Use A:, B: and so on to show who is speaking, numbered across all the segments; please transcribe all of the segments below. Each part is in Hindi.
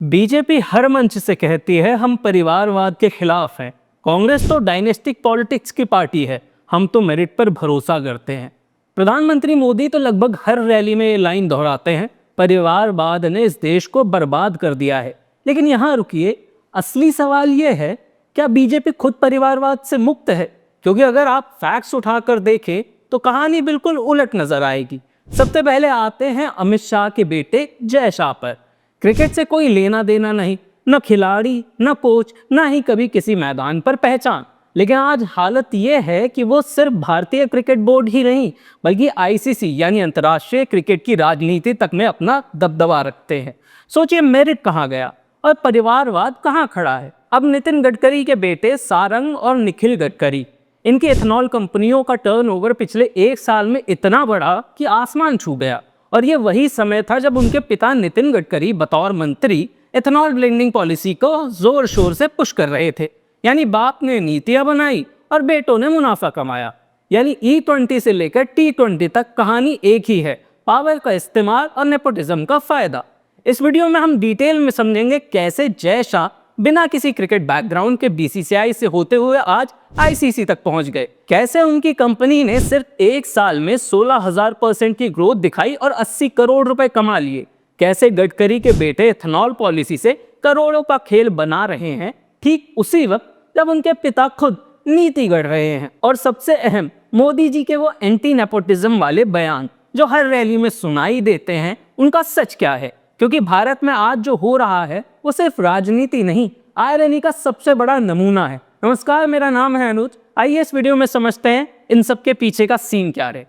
A: बीजेपी हर मंच से कहती है हम परिवारवाद के खिलाफ हैं। कांग्रेस तो डायनेस्टिक पॉलिटिक्स की पार्टी है, हम तो मेरिट पर भरोसा करते हैं। प्रधानमंत्री मोदी तो लगभग हर रैली में ये लाइन दोहराते हैं, परिवारवाद ने इस देश को बर्बाद कर दिया है। लेकिन यहाँ रुकिए, असली सवाल ये है, क्या बीजेपी खुद परिवारवाद से मुक्त है? क्योंकि अगर आप फैक्ट्स उठाकर देखें तो कहानी बिल्कुल उलट नजर आएगी। सबसे पहले आते हैं अमित शाह के बेटे जय शाह पर। क्रिकेट से कोई लेना देना नहीं, न खिलाड़ी, न कोच, न ही कभी किसी मैदान पर पहचान। लेकिन आज हालत यह है कि वो सिर्फ भारतीय क्रिकेट बोर्ड ही नहीं, बल्कि आईसीसी यानी अंतर्राष्ट्रीय क्रिकेट की राजनीति तक में अपना दबदबा रखते हैं। सोचिए, मेरिट कहाँ गया और परिवारवाद कहाँ खड़ा है। अब नितिन गडकरी के बेटे सारंग और निखिल गडकरी, इनकी एथेनॉल कंपनियों का टर्नओवर पिछले एक साल में इतना बढ़ा कि आसमान छू गया। और ये वही समय था जब उनके पिता नितिन गडकरी बतौर मंत्री एथेनॉल ब्लेंडिंग पॉलिसी को जोर शोर से पुश कर रहे थे। यानी बाप ने नीतियां बनाई और बेटों ने मुनाफा कमाया। यानी E20 से लेकर T20 तक कहानी एक ही है, पावर का इस्तेमाल और नेपोटिज्म का फायदा। इस वीडियो में हम डिटेल में समझेंगे कैसे जय शाह बिना किसी क्रिकेट बैकग्राउंड के बीसीसीआई से होते हुए आज आईसीसी तक पहुंच गए। कैसे उनकी कंपनी ने सिर्फ एक साल में 16,000% की ग्रोथ दिखाई और 80 करोड़ रुपए कमा लिए। कैसे गडकरी के बेटे एथेनॉल पॉलिसी से करोड़ों का खेल बना रहे हैं ठीक उसी वक्त जब उनके पिता खुद नीति गढ़ रहे हैं। और सबसे अहम, मोदी जी के वो एंटी नेपोटिज्म वाले बयान जो हर रैली में सुनाई देते हैं, उनका सच क्या है? क्योंकि भारत में आज जो हो रहा है वो सिर्फ राजनीति नहीं, आयरनी का सबसे बड़ा नमूना है। नमस्कार, मेरा नाम है अनुज। आइए इस वीडियो में समझते हैं इन सब के पीछे का सीन क्या है।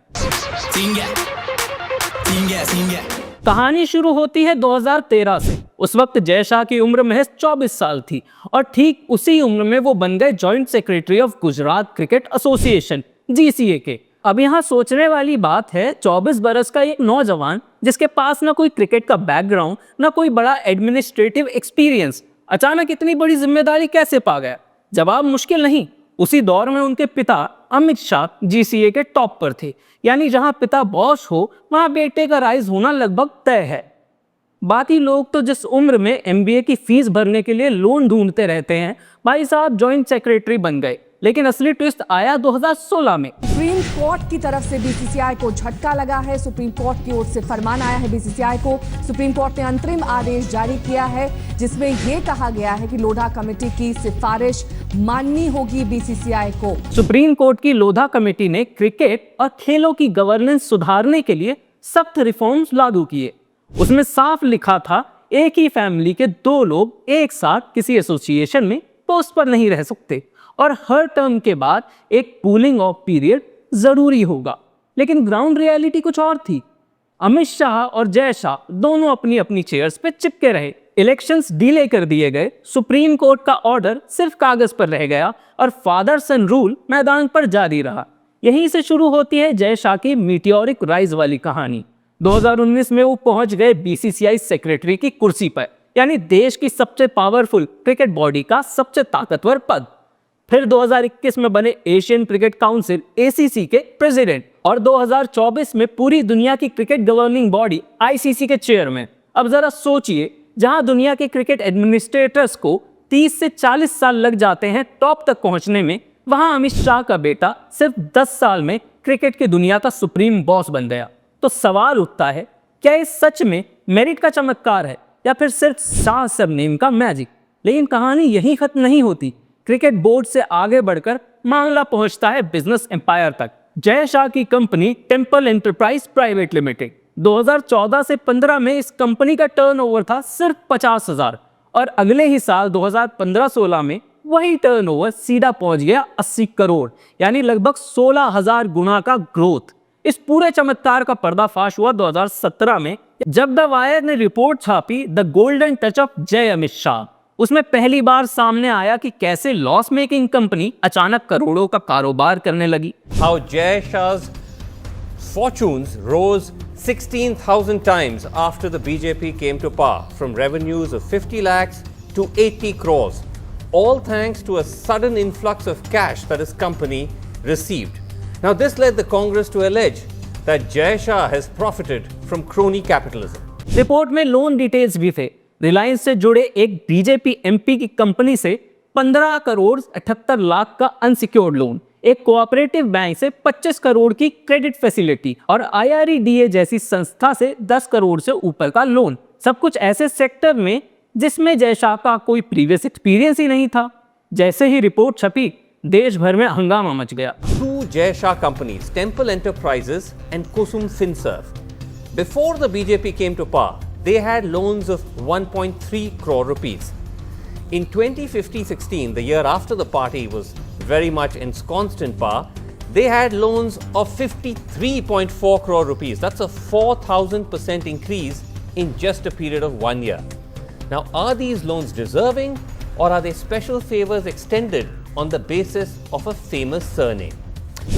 A: कहानी शुरू होती है 2013 से। उस वक्त जय शाह की उम्र महज 24 साल थी और ठीक उसी उम्र में वो बन गए joint secretary of Gujarat cricket association GCA के। अब यहाँ सोचने वाली बात है, 24 बरस का एक नौजवान जिसके पास ना कोई क्रिकेट का बैकग्राउंड, ना कोई बड़ा एडमिनिस्ट्रेटिव एक्सपीरियंस, अचानक इतनी बड़ी जिम्मेदारी कैसे पा गया? जवाब मुश्किल नहीं। उसी दौर में उनके पिता अमित शाह GCA के टॉप पर थे। यानी जहां पिता बॉस हो, वहां बेटे का राइज होना लगभग तय है। बाकी लोग तो जिस उम्र में MBA की फीस भरने के लिए लोन ढूंढते रहते हैं, भाई साहब जॉइंट सेक्रेटरी बन गए। लेकिन असली ट्विस्ट आया 2016 में।
B: सुप्रीम कोर्ट की तरफ से बीसीसीआई को झटका लगा है। सुप्रीम कोर्ट की ओर से फरमान आया है बीसीसीआई को। सुप्रीम कोर्ट ने अंतरिम आदेश जारी किया है जिसमें यह कहा गया है कि लोढ़ा कमेटी की सिफारिश माननी होगी बीसीसीआई को।
A: सुप्रीम कोर्ट की लोढ़ा कमेटी ने क्रिकेट और खेलों की गवर्नेंस सुधारने के लिए सख्त रिफॉर्म्स लागू किए। उसमें साफ लिखा था, एक ही फैमिली के 2 लोग एक साथ किसी एसोसिएशन में पोस्ट पर नहीं रह सकते और हर टर्म के बाद एक कूलिंग ऑफ पीरियड जरूरी होगा। लेकिन ग्राउंड रियलिटी कुछ और थी। अमित शाह और जय शाह दोनों अपनी अपनी चेयर्स पे चिपके रहे। इलेक्शंस डिले कर दिए गए, सुप्रीम कोर्ट का ऑर्डर सिर्फ कागज पर रह गया और फादर सन रूल मैदान पर जारी रहा। यहीं से शुरू होती है जय शाह की मीटियोरिक राइज वाली कहानी। 2019 में वो पहुंच गए बीसीसीआई सेक्रेटरी की कुर्सी पर, यानी देश की सबसे पावरफुल क्रिकेट बॉडी का सबसे ताकतवर पद। फिर 2021 में बने एशियन क्रिकेट काउंसिल ACC के प्रेसिडेंट और 2024 में पूरी दुनिया की क्रिकेट गवर्निंग बॉडी ICC के चेयरमैन। अब जरा सोचिए, जहां दुनिया के क्रिकेट एडमिनिस्ट्रेटर्स को 30 से 40 साल लग जाते हैं टॉप तक पहुंचने में, वहां अमित शाह का बेटा सिर्फ 10 साल में क्रिकेट की दुनिया का सुप्रीम बॉस बन गया। तो सवाल उठता है, क्या ये सच में मेरिट का चमत्कार है या फिर सिर्फ शाह सरनेम का मैजिक? लेकिन कहानी यही खत्म नहीं होती। क्रिकेट बोर्ड से आगे बढ़कर मामला पहुंचता है बिजनेस एम्पायर तक। जय शाह की company temple enterprise private limited, 2014 से 15 में इस कंपनी का टर्नओवर था सिर्फ 50,000 और अगले ही साल 2015-16 में वही टर्नओवर सीधा पहुंच गया 80 करोड़, यानी लगभग 16,000 गुना का ग्रोथ। इस पूरे चमत्कार का पर्दाफाश हुआ 2017 में, जब द वायर ने रिपोर्ट छापी द गोल्डन टच ऑफ जय अमित शाह। उसमें पहली बार सामने आया कि कैसे लॉस मेकिंग कंपनी अचानक करोड़ों का कारोबार करने लगी।
C: How Jay Shah's fortunes rose 16,000 times after the BJP came to power, from revenues of 50 lakhs to 80 crores, all thanks to a sudden influx of cash that his company received. Now this led the Congress to allege that Jay Shah has profited from crony capitalism.
A: Report में लोन डिटेल्स भी थे। रिलायंस से जुड़े एक बीजेपी एमपी की कंपनी से 15 करोड़ 78 लाख का अनसिक्योर्ड लोन, एक कोऑपरेटिव बैंक से 25 करोड़ की क्रेडिट फैसिलिटी और IREDA जैसी संस्था से 10 करोड़ से ऊपर का लोन, सब कुछ ऐसे सेक्टर में जिसमें जय शाह का कोई प्रीवियस एक्सपीरियंस ही नहीं था। जैसे ही रिपोर्ट छपी, देश भर में हंगामा मच गया।
C: Two Jay Shah companies, Temple Enterprises and Kusum Finserv. Before the BJP came to power, they had loans of 1.3 crore rupees. In 2015-16, the year after the party was very much ensconced in power, they had loans of 53.4 crore rupees. That's a 4,000% increase in just a period of 1 year. Now, are these loans deserving, or are they special favors extended on the basis of a famous surname?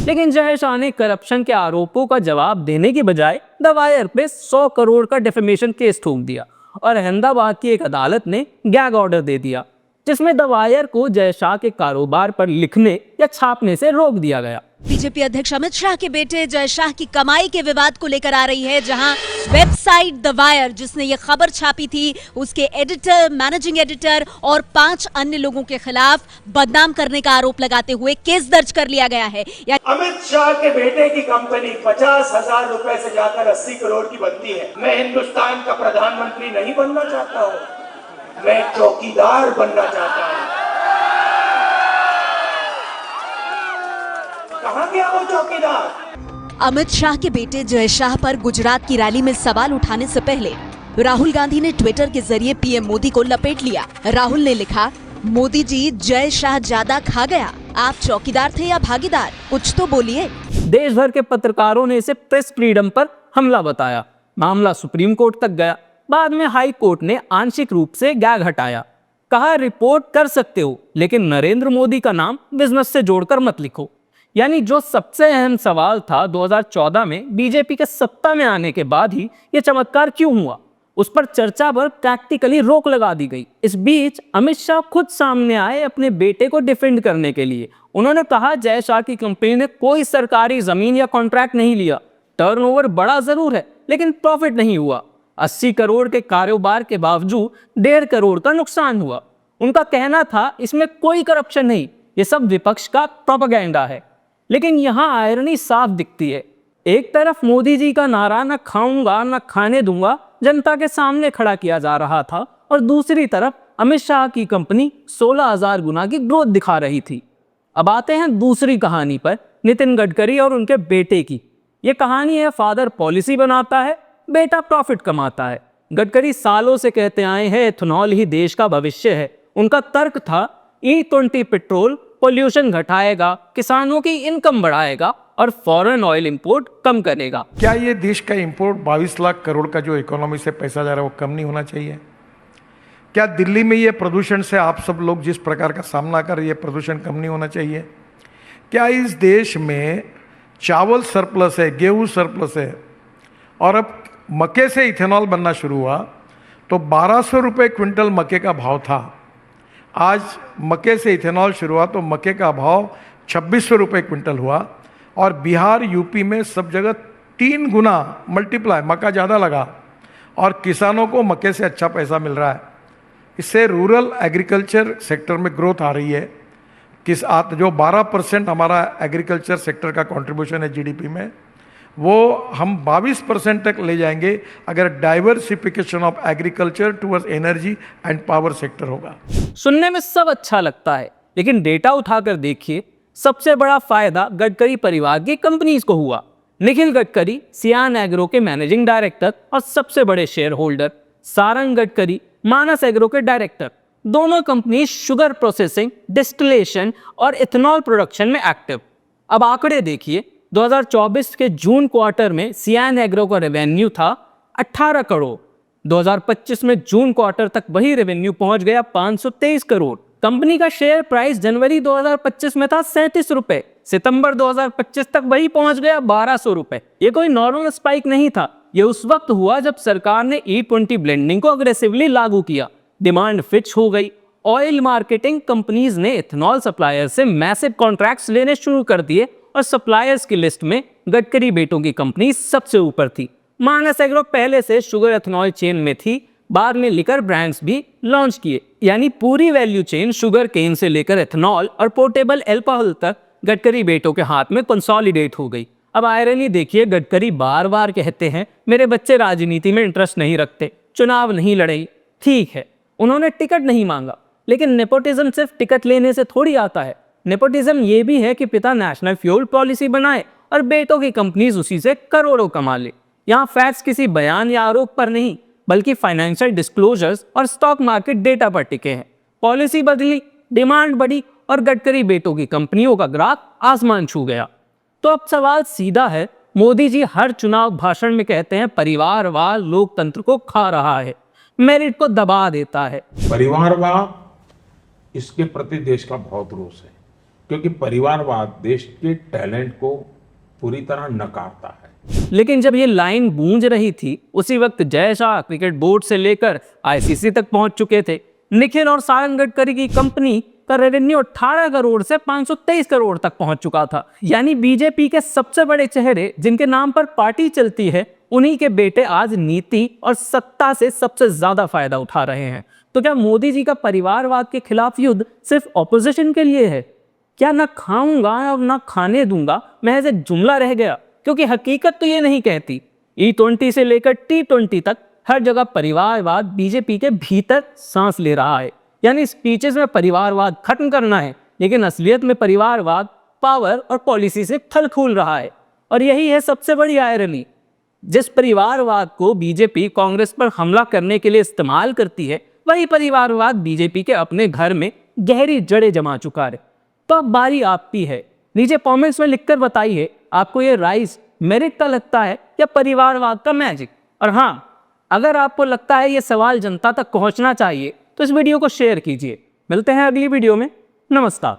A: लेकिन जय शाह ने करप्शन के आरोपों का जवाब देने की बजाय द वायर पे 100 करोड़ का डेफेमेशन केस ठोक दिया और अहमदाबाद की एक अदालत ने गैग ऑर्डर दे दिया, जिसमें द वायर को जय शाह के कारोबार पर लिखने या छापने से रोक दिया गया।
D: बीजेपी अध्यक्ष अमित शाह के बेटे जय शाह की कमाई के विवाद को लेकर आ रही है, जहां वेबसाइट द वायर जिसने ये खबर छापी थी, उसके एडिटर, मैनेजिंग एडिटर और 5 अन्य लोगों के खिलाफ बदनाम करने का आरोप लगाते हुए केस दर्ज कर लिया गया है।
E: अमित शाह के बेटे की कंपनी 50,000 रुपए से जाकर 80 करोड़ की बनती है। मैं हिंदुस्तान का प्रधानमंत्री नहीं बनना चाहता हूँ, मैं चौकीदार बनना चाहता हूँ। कहाँ गया वो चौकीदार?
D: अमित शाह के बेटे जय शाह पर गुजरात की रैली में सवाल उठाने से पहले राहुल गांधी ने ट्विटर के जरिए पीएम मोदी को लपेट लिया। राहुल ने लिखा, मोदी जी, जय शाह ज्यादा खा गया, आप चौकीदार थे या भागीदार, कुछ तो बोलिए।
A: देश भर के पत्रकारों ने इसे प्रेस फ्रीडम पर हमला बताया। मामला सुप्रीम कोर्ट तक गया। बाद में हाई कोर्ट ने आंशिक रूप से गैग हटाया। कहा, रिपोर्ट कर सकते हो, लेकिन नरेंद्र मोदी का नाम बिजनेस से जोड़कर मत लिखो। यानी जो सबसे अहम सवाल था 2014 में बीजेपी के सत्ता में आने के बाद ही ये चमत्कार क्यों हुआ, उस पर चर्चा पर प्रैक्टिकली रोक लगा दी गई। इस बीच अमित शाह खुद सामने आए अपने बेटे को डिफेंड करने के लिए। उन्होंने कहा, जय शाह की कंपनी ने कोई सरकारी जमीन या कॉन्ट्रैक्ट नहीं लिया, टर्नओवर बड़ा जरूर है लेकिन प्रॉफिट नहीं हुआ। 80 करोड़ के कारोबार के बावजूद 1.5 करोड़ का नुकसान हुआ। उनका कहना था, इसमें कोई करप्शन नहीं, ये सब विपक्ष का प्रोपेगेंडा है। लेकिन यहाँ आयरनी साफ दिखती है। एक तरफ मोदी जी का नारा न खाऊंगा न खाने दूंगा जनता के सामने खड़ा किया जा रहा था, और दूसरी तरफ अमित शाह की कंपनी 16,000 गुना की ग्रोथ दिखा रही थी। अब आते हैं दूसरी कहानी पर, नितिन गडकरी और उनके बेटे की। ये कहानी है, फादर पॉलिसी बनाता है, बेटा प्रॉफिट कमाता है। गडकरी सालों से कहते आए हैं एथेनॉल ही देश का भविष्य है। उनका तर्क था, E20 पेट्रोल पोल्यूशन घटाएगा, किसानों की इनकम बढ़ाएगा और फॉरेन ऑयल इंपोर्ट कम करेगा।
F: क्या ये देश का इंपोर्ट 22 लाख करोड़ का जो इकोनॉमी से पैसा जा रहा है वो कम नहीं होना चाहिए? क्या दिल्ली में ये प्रदूषण से आप सब लोग जिस प्रकार का सामना कर रहे हैं, प्रदूषण कम नहीं होना चाहिए? क्या इस देश में चावल सरप्लस है, गेहूँ सरप्लस है, और अब मक्के से इथेनॉल बनना शुरू हुआ तो 1200 रुपये क्विंटल मक्के का भाव था। आज मक्के से इथेनॉल शुरू हुआ तो मक्के का भाव 2600 रुपये क्विंटल हुआ, और बिहार यूपी में सब जगह 3 गुना मल्टीप्लाई मक्का ज़्यादा लगा, और किसानों को मक्के से अच्छा पैसा मिल रहा है। इससे रूरल एग्रीकल्चर सेक्टर में ग्रोथ आ रही है। जो 12% हमारा एग्रीकल्चर सेक्टर का कंट्रीब्यूशन है जीडीपी में, वो हम 22% तक ले जाएंगे अगर diversification of agriculture towards energy and power sector होगा।
A: सुनने में सब अच्छा लगता है, लेकिन डेटा उठाकर देखिए, सबसे बड़ा फायदा गडकरी परिवार की कंपनीज को हुआ। निखिल गडकरी सियान एग्रो के मैनेजिंग डायरेक्टर और सबसे बड़े शेयर होल्डर, सारंग गडकरी मानस एग्रो के डायरेक्टर, दोनों कंपनी शुगर प्रोसेसिंग, डिस्टिलेशन और इथेनॉल प्रोडक्शन में एक्टिव। अब आंकड़े देखिए, 2024 के जून क्वार्टर में सियान एग्रो का रेवेन्यू था 18 करोड़। 2025 में जून क्वार्टर तक वही रेवेन्यू पहुंच गया 523 करोड़। कंपनी का शेयर प्राइस जनवरी 2025 में था 37 रुपए, सितंबर 2025 तक वही पहुंच गया 1200 रुपए। ये कोई नॉर्मल स्पाइक नहीं था, ये उस वक्त हुआ जब सरकार ने E20 ब्लेंडिंग को अग्रेसिवली लागू किया। डिमांड फिक्स हो गई। ऑयल मार्केटिंग कंपनीज ने इथेनॉल सप्लायर से मैसिव कॉन्ट्रैक्ट्स लेने शुरू कर दिए, और सप्लायर्स की लिस्ट में गडकरी बेटों की कंपनी सबसे ऊपर थी। मानस एग्रो पहले से शुगर इथेनॉल चेन में थी, बाद में लिकर ब्रांड्स भी लॉन्च किए, यानी पूरी वैल्यू चेन शुगर केन से लेकर एथनॉल और पोर्टेबल अल्कोहल तक गडकरी बेटों के हाथ में कंसोलिडेट हो गई। अब आयरनी देखिए, गडकरी बार बार कहते हैं मेरे बच्चे राजनीति में इंटरेस्ट नहीं रखते, चुनाव नहीं लड़े। ठीक है, उन्होंने टिकट नहीं मांगा, लेकिन नेपोटिज्म सिर्फ टिकट लेने से थोड़ी आता है। नेपोटिज्म ये भी है कि पिता नेशनल फ्यूल पॉलिसी बनाए और बेटों की कंपनीज उसी से करोड़ों कमा ले। यहाँ फैक्ट्स किसी बयान या आरोप पर नहीं, बल्कि फाइनेंशियल डिस्क्लोजर्स और स्टॉक मार्केट डेटा पर टिके हैं। पॉलिसी बदली, डिमांड बढ़ी और गडकरी बेटों की कंपनियों का ग्राफ आसमान छू गया। तो अब सवाल सीधा है, मोदी जी हर चुनाव भाषण में कहते हैं परिवारवाद लोकतंत्र को खा रहा है, मेरिट को दबा देता है।
G: परिवारवाद, इसके प्रति देश का बहुत रोष है, क्योंकि परिवारवाद देश के टैलेंट को पूरी तरह नकारता है।
A: लेकिन जब ये लाइन गूंज रही थी, उसी वक्त जय शाह क्रिकेट बोर्ड से लेकर आईसीसी तक पहुंच चुके थे। निखिल और सारंग गडकरी की कंपनी का रेवेन्यू 18 करोड़ से 523 करोड़ तक पहुंच चुका था। यानी बीजेपी के सबसे बड़े चेहरे जिनके नाम पर पार्टी चलती है, उन्हीं के बेटे आज नीति और सत्ता से सबसे ज्यादा फायदा उठा रहे हैं। तो क्या मोदी जी का परिवारवाद के खिलाफ युद्ध सिर्फ ऑपोजिशन के लिए है? क्या ना खाऊंगा और ना खाने दूंगा महज एक जुमला रह गया? क्योंकि हकीकत तो ये नहीं कहती। E20 से लेकर T20 तक हर जगह परिवारवाद बीजेपी के भीतर सांस ले रहा है। यानी स्पीचेस में परिवारवाद खत्म करना है, लेकिन असलियत में परिवारवाद पावर और पॉलिसी से खल खूल रहा है। और यही है सबसे बड़ी आयरनी, जिस परिवारवाद को बीजेपी कांग्रेस पर हमला करने के लिए इस्तेमाल करती है, वही परिवारवाद बीजेपी के अपने घर में गहरी जड़ें जमा चुका है। तो अब बारी आपकी है, नीचे कमेंट्स में लिखकर बताइए आपको ये राइज मेरिट का लगता है या परिवारवाद का मैजिक। और हाँ, अगर आपको लगता है ये सवाल जनता तक पहुंचना चाहिए तो इस वीडियो को शेयर कीजिए। मिलते हैं अगली वीडियो में। नमस्कार।